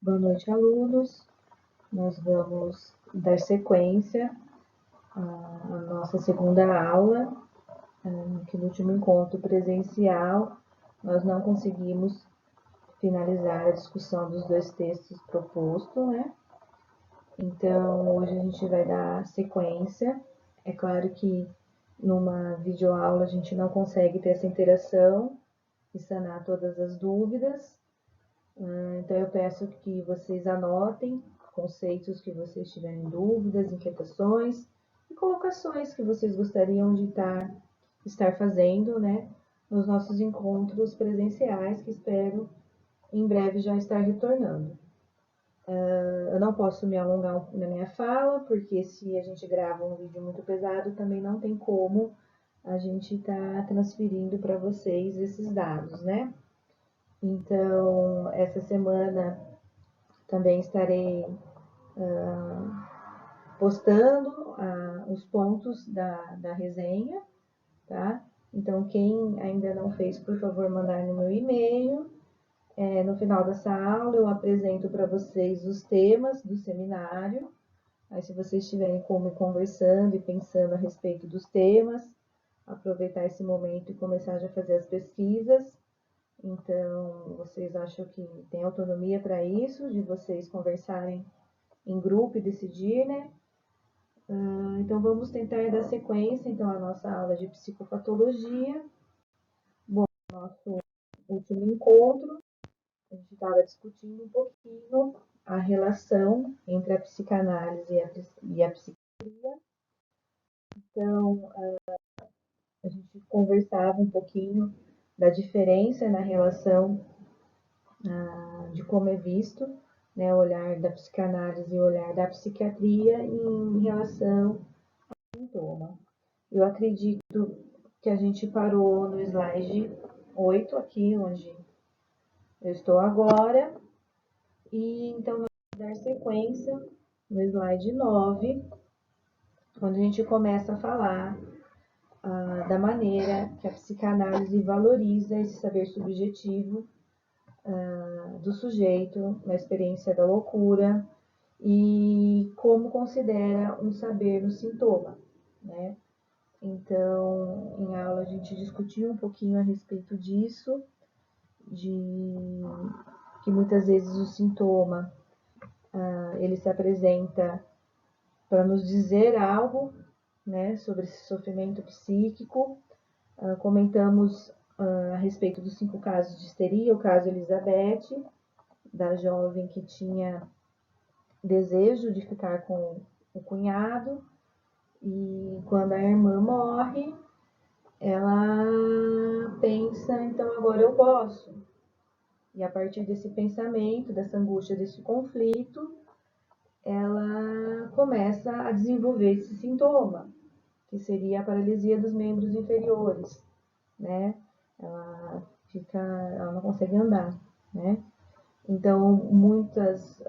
Boa noite, alunos. Nós vamos dar sequência à nossa segunda aula, que no último encontro presencial nós não conseguimos finalizar a discussão dos dois textos propostos, né? Então, hoje a gente vai dar sequência. É claro que numa videoaula a gente não consegue ter essa interação e sanar todas as dúvidas. Então, eu peço que vocês anotem conceitos que vocês tiverem dúvidas, inquietações e colocações que vocês gostariam de estar fazendo, né, nos nossos encontros presenciais, que espero em breve já estar retornando. Eu não posso me alongar na minha fala, porque se a gente grava um vídeo muito pesado, também não tem como a gente estar transferindo para vocês esses dados, né? Então, essa semana também estarei postando os pontos da resenha, tá? Então, quem ainda não fez, por favor, mandar no meu e-mail. No final dessa aula, eu apresento para vocês os temas do seminário. Aí, se vocês estiverem como conversando e pensando a respeito dos temas, aproveitar esse momento e começar já a fazer as pesquisas. Então, vocês acham que tem autonomia para isso, de vocês conversarem em grupo e decidir, né? Então, vamos tentar dar sequência, então, à nossa aula de psicopatologia. Bom, nosso último encontro, a gente estava discutindo um pouquinho a relação entre a psicanálise e a psiquiatria. Então, a gente conversava um pouquinho da diferença na relação de como é visto, né, o olhar da psicanálise e o olhar da psiquiatria em relação ao sintoma. Eu acredito que a gente parou no slide 8, aqui onde eu estou agora, e então vamos dar sequência no slide 9, onde a gente começa a falar da maneira que a psicanálise valoriza esse saber subjetivo do sujeito na experiência da loucura e como considera um saber no sintoma, né? Então, em aula a gente discutiu um pouquinho a respeito disso, de que muitas vezes o sintoma ele se apresenta para nos dizer algo, né, sobre esse sofrimento psíquico. Comentamos a respeito dos 5 casos de histeria, o caso Elizabeth, da jovem que tinha desejo de ficar com o cunhado, e quando a irmã morre, ela pensa, então agora eu posso. E a partir desse pensamento, dessa angústia, desse conflito, ela começa a desenvolver esse sintoma, que seria a paralisia dos membros inferiores, né? Ela não consegue andar, né? Então, muitas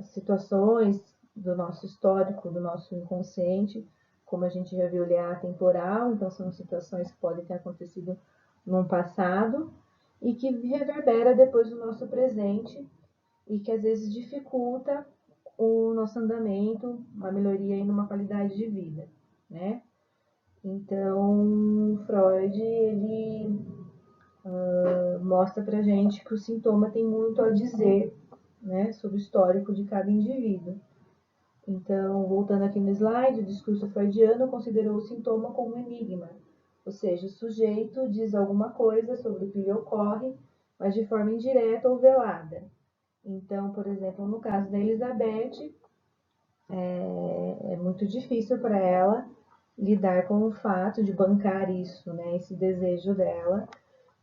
situações do nosso histórico, do nosso inconsciente, como a gente já viu, ele é atemporal, então são situações que podem ter acontecido no passado e que reverbera depois no nosso presente e que às vezes dificulta o nosso andamento, uma melhoria em uma qualidade de vida, né? Então, Freud, ele mostra pra gente que o sintoma tem muito a dizer, né, sobre o histórico de cada indivíduo. Então, voltando aqui no slide, o discurso freudiano considerou o sintoma como um enigma, ou seja, o sujeito diz alguma coisa sobre o que lhe ocorre, mas de forma indireta ou velada. Então, por exemplo, no caso da Elizabeth, é muito difícil para ela lidar com o fato de bancar isso, né, esse desejo dela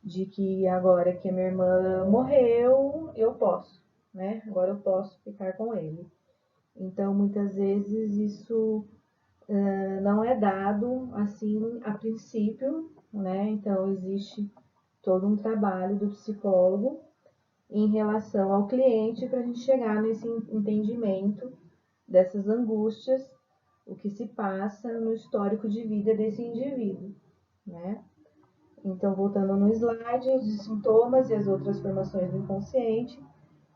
de que agora que a minha irmã morreu, eu posso, né? Agora eu posso ficar com ele. Então, muitas vezes isso não é dado assim a princípio, né? Então, existe todo um trabalho do psicólogo em relação ao cliente para a gente chegar nesse entendimento dessas angústias, o que se passa no histórico de vida desse indivíduo, né? Então, voltando no slide, os sintomas e as outras formações do inconsciente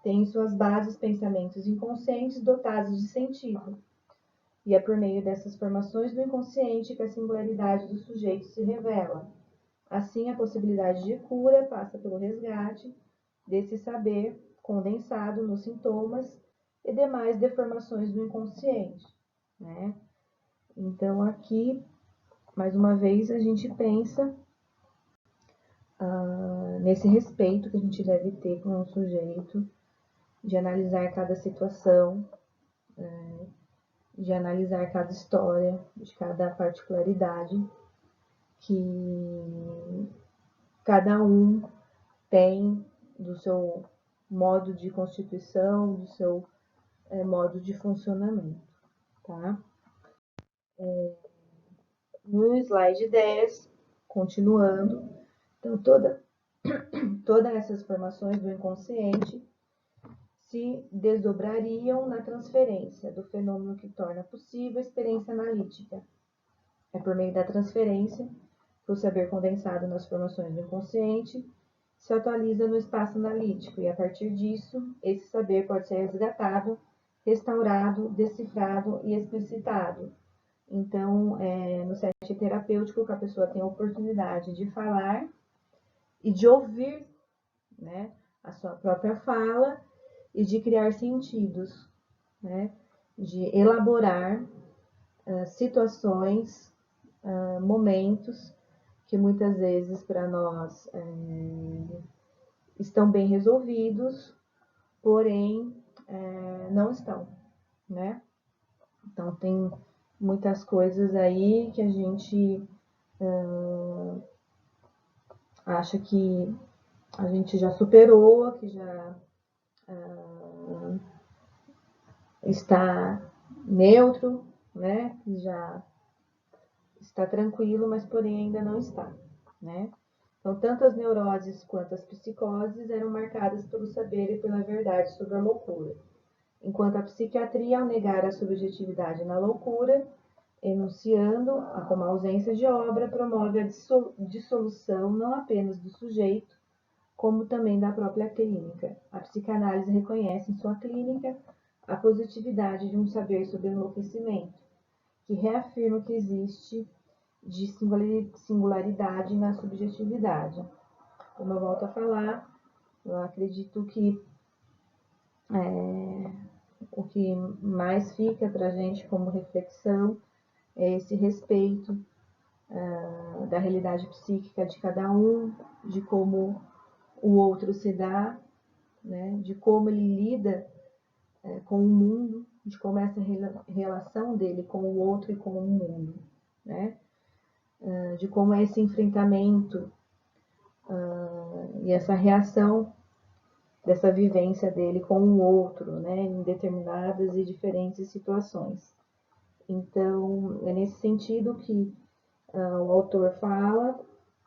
tem em suas bases pensamentos inconscientes dotados de sentido. E é por meio dessas formações do inconsciente que a singularidade do sujeito se revela. Assim, a possibilidade de cura passa pelo resgate desse saber condensado nos sintomas e demais deformações do inconsciente, né? Então, aqui, mais uma vez, a gente pensa nesse respeito que a gente deve ter com o sujeito, de analisar cada situação, de analisar cada história, de cada particularidade que cada um tem do seu modo de constituição, do seu modo de funcionamento, tá? No slide 10, continuando, então todas essas formações do inconsciente se desdobrariam na transferência do fenômeno que torna possível a experiência analítica. É por meio da transferência que o saber condensado nas formações do inconsciente se atualiza no espaço analítico e, a partir disso, esse saber pode ser resgatado, restaurado, decifrado e explicitado. Então, no setting terapêutico, que a pessoa tem a oportunidade de falar e de ouvir, né, a sua própria fala e de criar sentidos, né, de elaborar situações, momentos que muitas vezes para nós estão bem resolvidos, porém não estão, né? Então tem muitas coisas aí que a gente acha que a gente já superou, que já está neutro, né? Que já está tranquilo, mas porém ainda não está, né? Então, tanto as neuroses quanto as psicoses eram marcadas pelo saber e pela verdade sobre a loucura. Enquanto a psiquiatria, ao negar a subjetividade na loucura, enunciando como a ausência de obra, promove a dissolução não apenas do sujeito, como também da própria clínica. A psicanálise reconhece em sua clínica a positividade de um saber sobre enlouquecimento, que reafirma que existe de singularidade na subjetividade. Como eu volto a falar, eu acredito que o que mais fica para a gente como reflexão é esse respeito da realidade psíquica de cada um, de como o outro se dá, né, de como ele lida com o mundo, de como essa relação dele com o outro e com o mundo, né, de como é esse enfrentamento e essa reação dessa vivência dele com o outro, né, em determinadas e diferentes situações. Então, é nesse sentido que o autor fala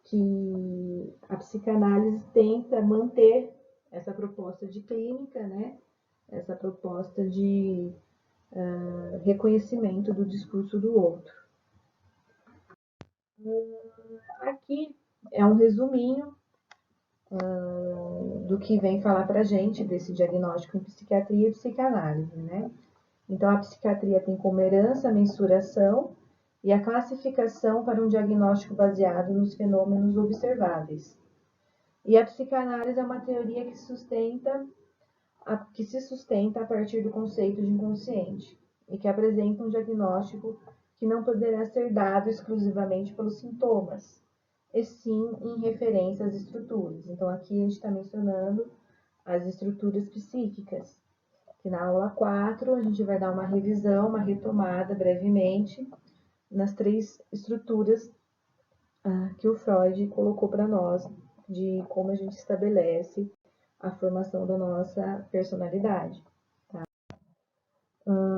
que a psicanálise tenta manter essa proposta de clínica, né, essa proposta de reconhecimento do discurso do outro. Aqui é um resuminho do que vem falar para a gente desse diagnóstico em psiquiatria e psicanálise, né? Então, a psiquiatria tem como herança a mensuração e a classificação para um diagnóstico baseado nos fenômenos observáveis. E a psicanálise é uma teoria que se sustenta a partir do conceito de inconsciente e que apresenta um diagnóstico que não poderá ser dado exclusivamente pelos sintomas, e sim em referência às estruturas. Então, aqui a gente está mencionando as estruturas psíquicas, que na aula 4 a gente vai dar uma revisão, uma retomada brevemente nas 3 estruturas que o Freud colocou para nós, de como a gente estabelece a formação da nossa personalidade. Tá?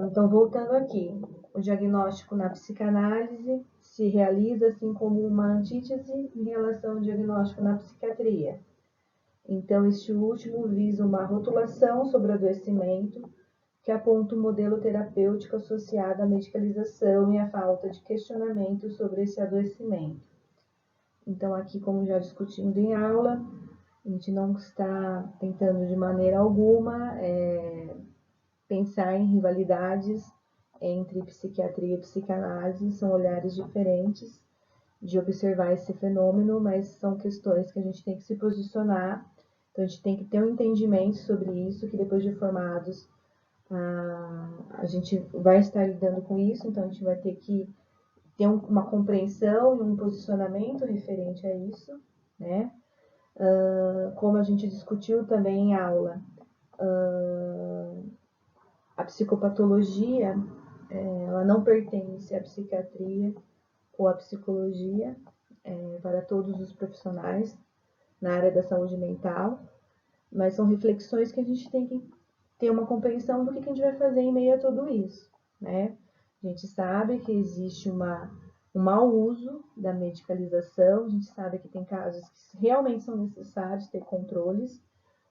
Então, voltando aqui, o diagnóstico na psicanálise se realiza assim como uma antítese em relação ao diagnóstico na psiquiatria. Então, este último visa uma rotulação sobre o adoecimento que aponta um modelo terapêutico associado à medicalização e à falta de questionamento sobre esse adoecimento. Então, aqui, como já discutimos em aula, A gente não está tentando de maneira alguma pensar em rivalidades entre psiquiatria e psicanálise, são olhares diferentes de observar esse fenômeno, mas são questões que a gente tem que se posicionar, então a gente tem que ter um entendimento sobre isso, que depois de formados a gente vai estar lidando com isso, então a gente vai ter que ter uma compreensão e um posicionamento referente a isso, né? Como a gente discutiu também em aula, a psicopatologia, ela não pertence à psiquiatria ou à psicologia, para todos os profissionais na área da saúde mental, mas são reflexões que a gente tem que ter uma compreensão do que a gente vai fazer em meio a tudo isso, né? A gente sabe que existe um mau uso da medicalização, a gente sabe que tem casos que realmente são necessários ter controles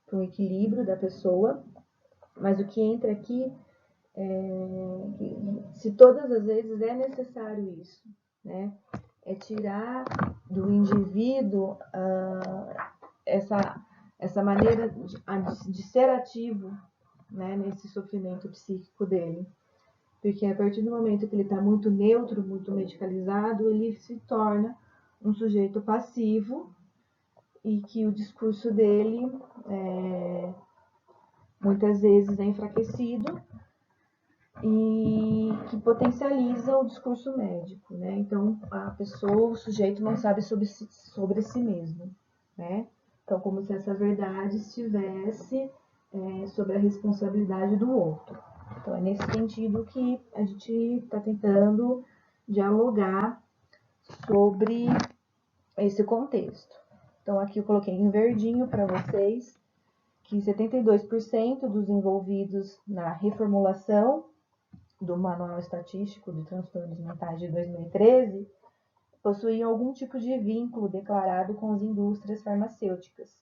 para o equilíbrio da pessoa, mas o que entra aqui se todas as vezes é necessário isso, né? É tirar do indivíduo essa maneira de ser ativo, né, nesse sofrimento psíquico dele. Porque a partir do momento que ele está muito neutro, muito medicalizado, ele se torna um sujeito passivo e que o discurso dele muitas vezes é enfraquecido e que potencializa o discurso médico, né? Então, a pessoa, o sujeito não sabe sobre si mesmo, né? Então, como se essa verdade estivesse sobre a responsabilidade do outro. Então, é nesse sentido que a gente está tentando dialogar sobre esse contexto. Então, aqui eu coloquei em verdinho para vocês que 72% dos envolvidos na reformulação do Manual Estatístico de Transtornos Mentais de 2013 possuíam algum tipo de vínculo declarado com as indústrias farmacêuticas.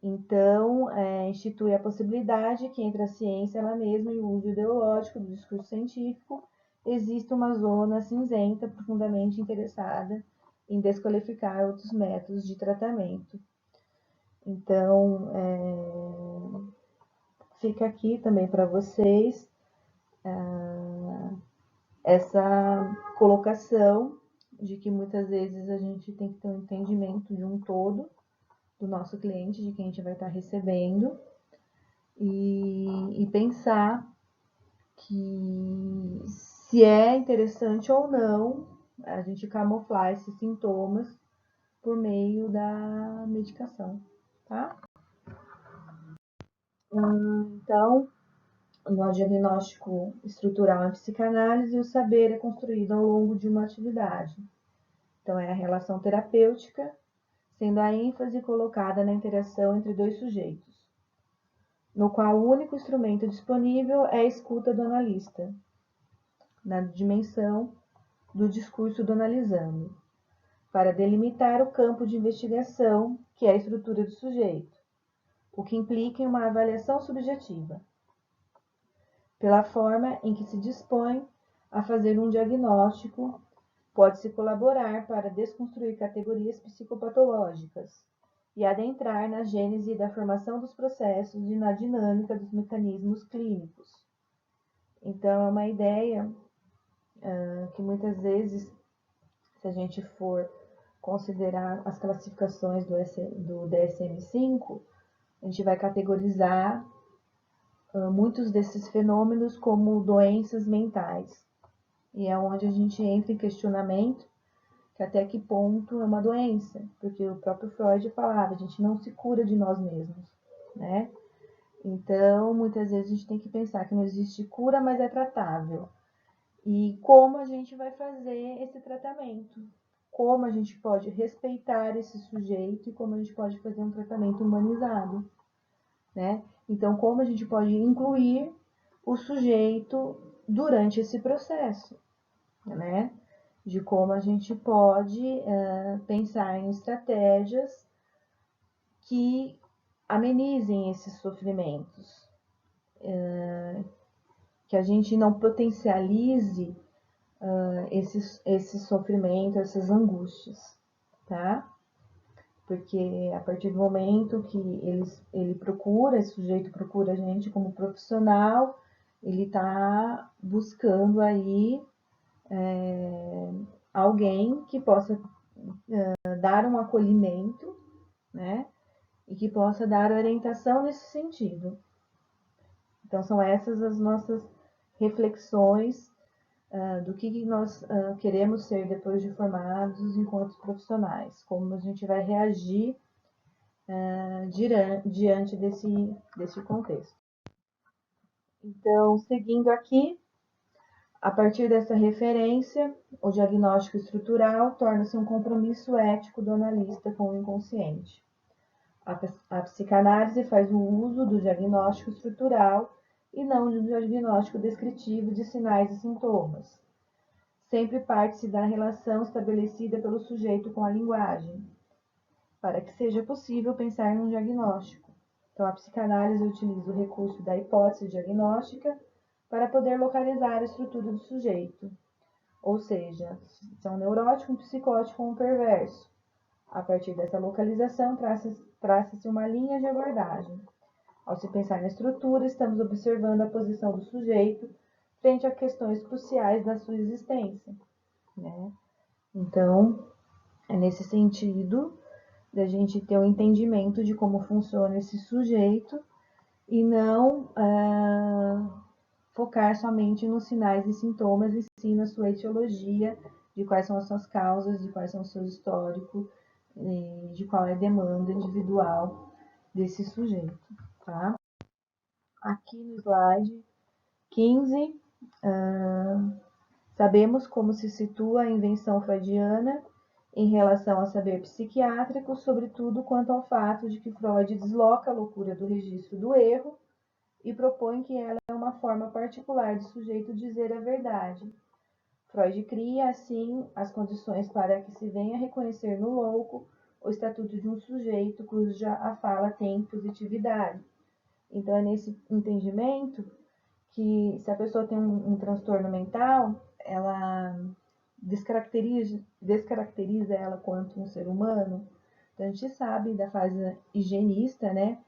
Então, institui a possibilidade que entre a ciência ela mesma e o uso ideológico do discurso científico exista uma zona cinzenta profundamente interessada em desqualificar outros métodos de tratamento. Então, fica aqui também para vocês essa colocação de que muitas vezes a gente tem que ter um entendimento de um todo do nosso cliente, de quem a gente vai estar recebendo, e pensar que se é interessante ou não a gente camuflar esses sintomas por meio da medicação, tá? Então, no diagnóstico estrutural em psicanálise, o saber é construído ao longo de uma atividade. Então, é a relação terapêutica, sendo a ênfase colocada na interação entre dois sujeitos, no qual o único instrumento disponível é a escuta do analista, na dimensão do discurso do analisando, para delimitar o campo de investigação, que é a estrutura do sujeito, o que implica em uma avaliação subjetiva, pela forma em que se dispõe a fazer um diagnóstico. Pode-se colaborar para desconstruir categorias psicopatológicas e adentrar na gênese da formação dos processos e na dinâmica dos mecanismos clínicos. Então, é uma ideia que muitas vezes, se a gente for considerar as classificações do DSM-5, a gente vai categorizar muitos desses fenômenos como doenças mentais. E é onde a gente entra em questionamento que até que ponto é uma doença, porque o próprio Freud falava, a gente não se cura de nós mesmos, né? Então, muitas vezes a gente tem que pensar que não existe cura, mas é tratável. E como a gente vai fazer esse tratamento? Como a gente pode respeitar esse sujeito e como a gente pode fazer um tratamento humanizado, né? Então, como a gente pode incluir o sujeito durante esse processo, né? De como a gente pode pensar em estratégias que amenizem esses sofrimentos, que a gente não potencialize esse sofrimento, essas angústias, tá? porque a partir do momento que ele procura, esse sujeito procura a gente como profissional, ele está buscando aí alguém que possa dar um acolhimento, né? E que possa dar orientação nesse sentido. Então, são essas as nossas reflexões do que nós queremos ser depois de formados enquanto profissionais, como a gente vai reagir diante desse contexto. Então, seguindo aqui, a partir dessa referência, o diagnóstico estrutural torna-se um compromisso ético do analista com o inconsciente. A psicanálise faz o uso do diagnóstico estrutural e não do diagnóstico descritivo de sinais e sintomas. Sempre parte-se da relação estabelecida pelo sujeito com a linguagem, para que seja possível pensar num diagnóstico. Então, a psicanálise utiliza o recurso da hipótese diagnóstica para poder localizar a estrutura do sujeito, ou seja, se é um neurótico, um psicótico ou um perverso. A partir dessa localização, traça-se uma linha de abordagem. Ao se pensar na estrutura, estamos observando a posição do sujeito frente a questões cruciais da sua existência, né? Então, é nesse sentido da gente ter um entendimento de como funciona esse sujeito e não focar somente nos sinais e sintomas, e sim na sua etiologia, de quais são as suas causas, de quais são os seus históricos, de qual é a demanda individual desse sujeito, tá? Aqui no slide 15, sabemos como se situa a invenção freudiana em relação ao saber psiquiátrico, sobretudo quanto ao fato de que Freud desloca a loucura do registro do erro e propõe que ela é uma forma particular de sujeito dizer a verdade. Freud cria, assim, as condições para que se venha a reconhecer no louco o estatuto de um sujeito cuja a fala tem positividade. Então, é nesse entendimento que, se a pessoa tem um transtorno mental, ela descaracteriza ela quanto um ser humano. Então, a gente sabe da fase higienista, né?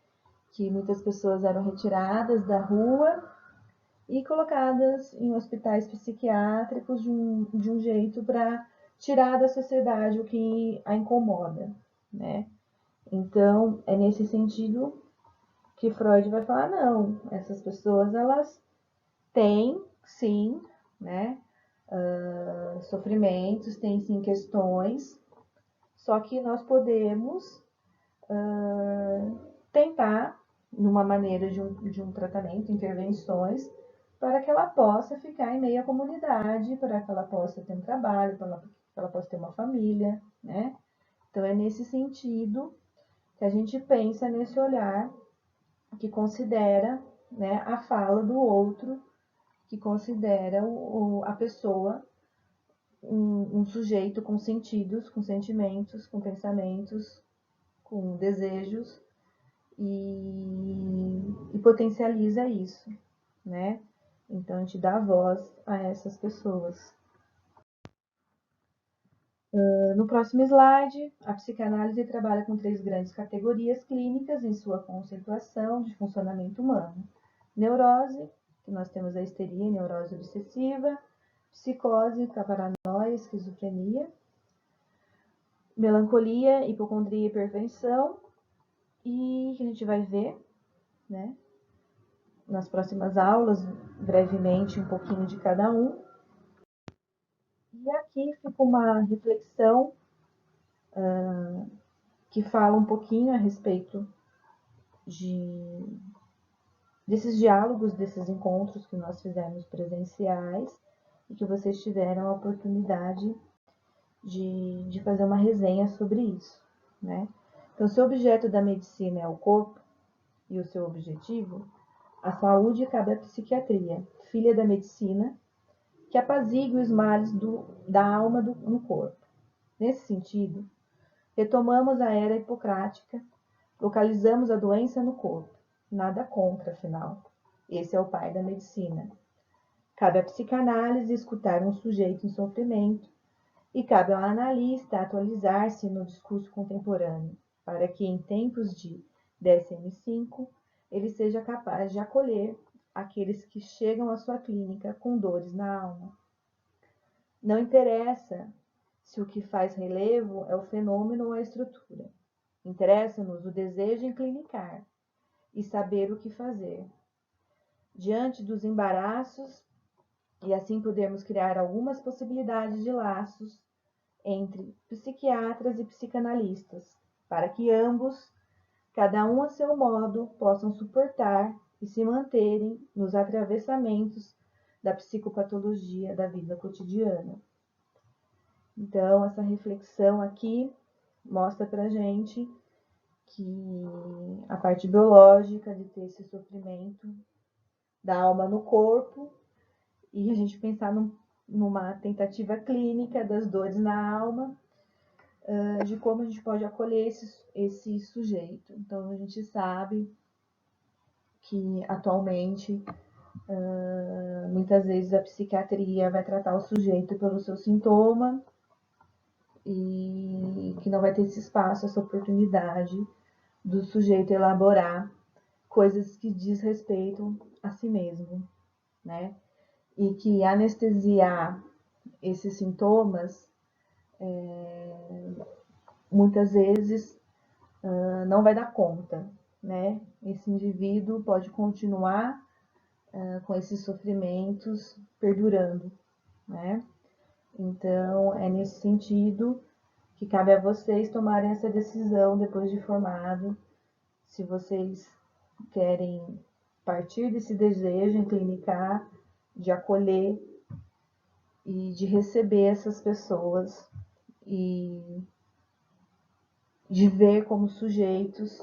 Que muitas pessoas eram retiradas da rua e colocadas em hospitais psiquiátricos de um jeito para tirar da sociedade o que a incomoda, né? Então, é nesse sentido que Freud vai falar, não, essas pessoas, elas têm, sim, né, sofrimentos, têm, sim, questões, só que nós podemos tentar, numa maneira de um tratamento, intervenções, para que ela possa ficar em meio à comunidade, para que ela possa ter um trabalho, para que ela possa ter uma família, né? Então, é nesse sentido que a gente pensa nesse olhar que considera, né, a fala do outro, que considera a pessoa um sujeito com sentidos, com sentimentos, com pensamentos, com desejos, e potencializa isso, né? Então, a gente dá voz a essas pessoas. No próximo slide, a psicanálise trabalha com 3 grandes categorias clínicas em sua conceituação de funcionamento humano. Neurose, que nós temos a histeria e neurose obsessiva, psicose, paranoia, esquizofrenia, melancolia, hipocondria e hipertensão, e que a gente vai ver, né, nas próximas aulas, brevemente, um pouquinho de cada um. E aqui fica uma reflexão que fala um pouquinho a respeito desses diálogos, desses encontros que nós fizemos presenciais e que vocês tiveram a oportunidade de fazer uma resenha sobre isso, né? Então, se o objeto da medicina é o corpo e o seu objetivo, a saúde cabe à psiquiatria, filha da medicina, que apazigue os males da alma no corpo. Nesse sentido, retomamos a era hipocrática, localizamos a doença no corpo. Nada contra, afinal. Esse é o pai da medicina. Cabe à psicanálise escutar um sujeito em sofrimento e cabe ao analista atualizar-se no discurso contemporâneo. para que em tempos de DSM-5 ele seja capaz de acolher aqueles que chegam à sua clínica com dores na alma. Não interessa se o que faz relevo é o fenômeno ou a estrutura. Interessa-nos o desejo em clinicar e saber o que fazer. Diante dos embaraços, e assim podermos criar algumas possibilidades de laços entre psiquiatras e psicanalistas, para que ambos, cada um a seu modo, possam suportar e se manterem nos atravessamentos da psicopatologia da vida cotidiana. Então, essa reflexão aqui mostra pra gente que a parte biológica de ter esse sofrimento da alma no corpo e a gente pensar numa tentativa clínica das dores na alma, de como a gente pode acolher esse sujeito. Então, a gente sabe que atualmente, muitas vezes a psiquiatria vai tratar o sujeito pelo seu sintoma e que não vai ter esse espaço, essa oportunidade do sujeito elaborar coisas que diz respeito a si mesmo, né? E que anestesiar esses sintomas, muitas vezes, não vai dar conta, né? Esse indivíduo pode continuar com esses sofrimentos perdurando, né? Então, é nesse sentido que cabe a vocês tomarem essa decisão depois de formado, se vocês querem partir desse desejo em clinicar, de acolher e de receber essas pessoas e de ver como sujeitos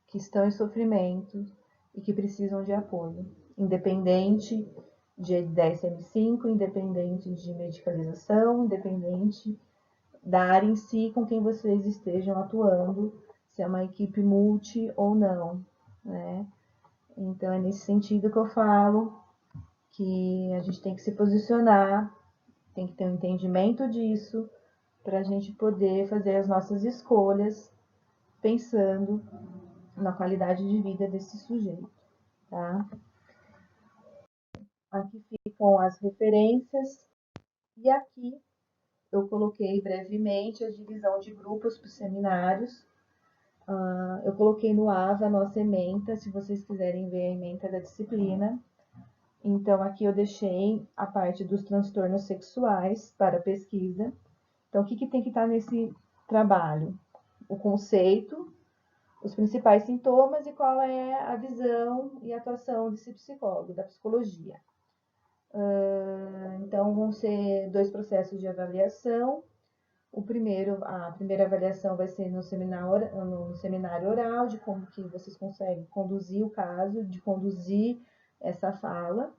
que estão em sofrimento e que precisam de apoio, independente de DSM-5, independente de medicalização, independente da área em si com quem vocês estejam atuando, se é uma equipe multi ou não, né? Então, é nesse sentido que eu falo que a gente tem que se posicionar, tem que ter um entendimento disso, para a gente poder fazer as nossas escolhas pensando na qualidade de vida desse sujeito, tá? Aqui ficam as referências e aqui eu coloquei brevemente a divisão de grupos para os seminários. Eu coloquei no AVA a nossa ementa, se vocês quiserem ver a ementa da disciplina. Então, aqui eu deixei a parte dos transtornos sexuais para pesquisa. Então, o que tem que estar nesse trabalho? O conceito, os principais sintomas e qual é a visão e atuação desse psicólogo, da psicologia. Então, vão ser 2 processos de avaliação. A primeira avaliação vai ser no seminário oral, de como que vocês conseguem conduzir o caso, de conduzir essa fala.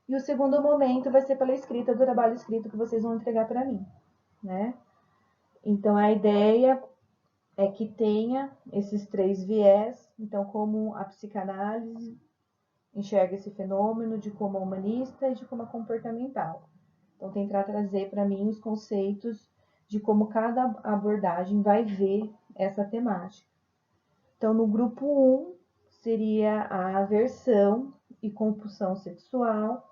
E o segundo momento vai ser pela escrita, do trabalho escrito que vocês vão entregar para mim, né? Então, a ideia é que tenha esses 3 viés. Então, como a psicanálise enxerga esse fenômeno, de como humanista e de como comportamental. Então, tentar trazer para mim os conceitos de como cada abordagem vai ver essa temática. Então, no grupo 1, seria a aversão e compulsão sexual.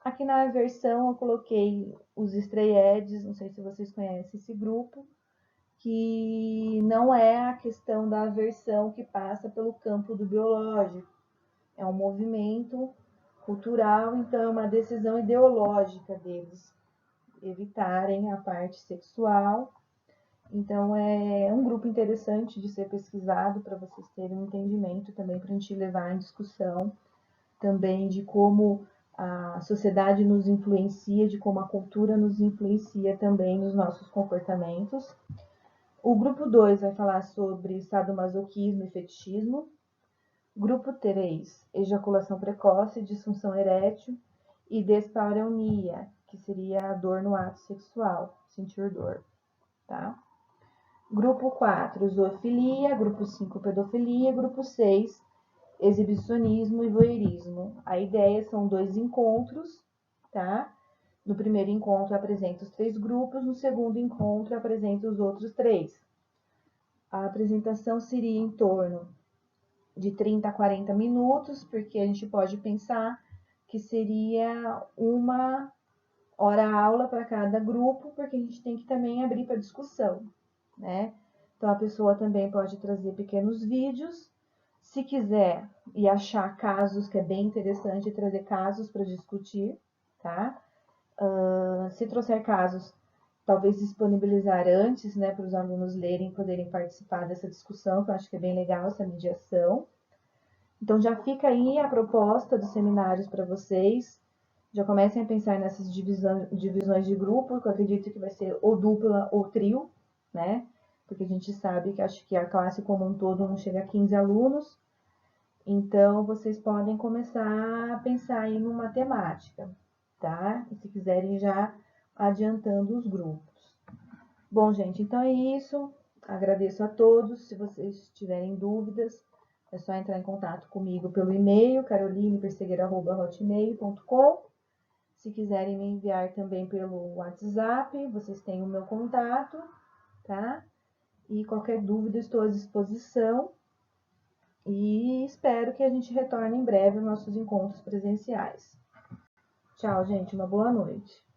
Aqui na aversão eu coloquei os estreiedes, não sei se vocês conhecem esse grupo, que não é a questão da aversão que passa pelo campo do biológico. É um movimento cultural, então é uma decisão ideológica deles evitarem a parte sexual. Então é um grupo interessante de ser pesquisado para vocês terem um entendimento também, para a gente levar em discussão também de como a sociedade nos influencia, de como a cultura nos influencia também nos nossos comportamentos. O grupo 2 vai falar sobre sadomasoquismo e fetichismo. Grupo 3, ejaculação precoce, disfunção erétil e despareunia, que seria a dor no ato sexual, sentir dor, tá? Grupo 4, zoofilia. Grupo 5, pedofilia. Grupo 6, exibicionismo e voyeurismo. A ideia são 2 encontros, tá? No primeiro encontro apresenta os 3 grupos, no segundo encontro apresenta os outros 3. A apresentação seria em torno de 30 a 40 minutos, porque a gente pode pensar que seria uma hora aula para cada grupo, porque a gente tem que também abrir para discussão, né? Então a pessoa também pode trazer pequenos vídeos, se quiser e achar casos, que é bem interessante trazer casos para discutir, tá? Se trouxer casos, talvez disponibilizar antes, né, para os alunos lerem e poderem participar dessa discussão, que eu acho que é bem legal essa mediação. Então já fica aí a proposta dos seminários para vocês. Já comecem a pensar nessas divisões de grupo, que eu acredito que vai ser ou dupla ou trio, né? Porque a gente sabe que acho que a classe como um todo não chega a 15 alunos. Então, vocês podem começar a pensar aí numa temática, tá? E se quiserem já adiantando os grupos. Bom, gente, então é isso. Agradeço a todos. Se vocês tiverem dúvidas, é só entrar em contato comigo pelo e-mail, carolinepersegueira@hotmail.com. Se quiserem me enviar também pelo WhatsApp, vocês têm o meu contato, tá? E qualquer dúvida, estou à disposição. E espero que a gente retorne em breve aos nossos encontros presenciais. Tchau, gente. Uma boa noite.